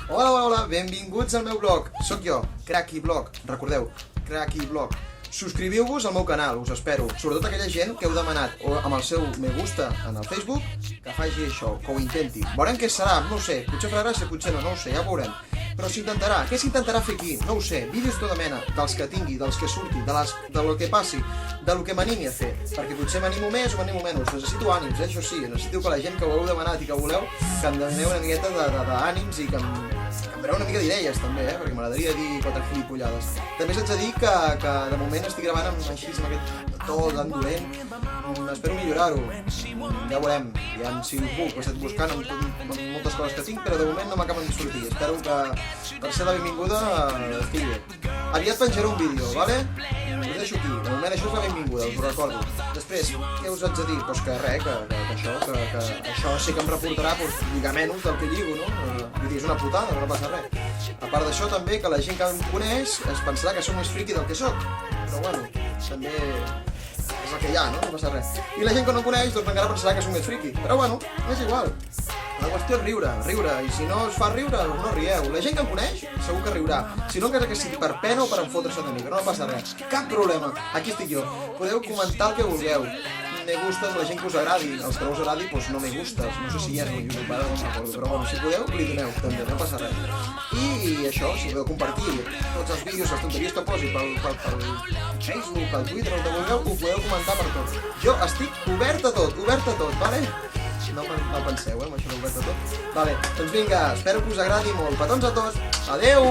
Hola, hola, hola, benvinguts al meu blog. Soc jo, Cracky Blog. Recordeu, Cracky Blog. Subscriviu-vos al meu canal, us espero. Sobretot aquella gent que heu demanat amb el seu me gusta en el Facebook que faci això, que ho intenti. Veurem què serà, no ho sé. Potser farà gràcia, potser no ho sé, ja ho veurem. Però s'intentarà. Què s'intentarà fer aquí? No ho sé. Vídeos de tota mena, dels que tingui, dels que surti, de lo que passi, de lo que m'animi a fer. Perquè potser m'animo més o m'animo menys. Necessito ànims, això sí. Necessito que la gent que ho heu demanat i que voleu, que em demaneu una miqueta d'ànims i que em doneu una mica d'idees també, perquè m'agradaria dir 4 gilipollades. També s'haig de dir que de moment estic gravant així, amb aquest to tan dolent. Espero millorar-ho. Ja veurem. Ja si ho puc, he estat buscant amb moltes coses que tinc, però de moment no m'acaben de sortir. Espero que per ser la benvinguda estigui bé. Aviat penjaré un vídeo, vale? Us deixo aquí. De moment això és la benvinguda, us ho recordo. Després, què us haig de dir? Doncs que res, que això sí que em reportarà lligamenos del que lligo, no? Vull dir, és una putada, no passa res. A part d'això també, que la gent que em coneix es pensarà que soc més friqui del que soc. Però bueno, també és el que hi ha, no? No passa res. I la gent que no em coneix, doncs encara pensarà que soc més friqui. Però bueno, és igual. La qüestió és riure, i si no us fa riure, no rieu. La gent que em coneix segur que riurà. Si no, encara que sigui per pena o per enfotre-se de mi, que no passa res. Cap problema, aquí estic jo. Podeu comentar el que vulgueu. Me gustes, la gent que us agradi. Els que no us agradi, doncs no me gustes. No sé si hi és un YouTube, ara no m'acordo, però bueno, si podeu, li doneu, també, no passa res. I això, si podeu compartir tots els vídeos, les tonteries que posi pel Facebook, pel Twitter, el que vulgueu, ho podeu comentar per tot. Jo estic obert a tot, vale? No penseu, amb això d'obert a tot. Vale, doncs vinga, espero que us agradi molt. Petons a tots, adeu!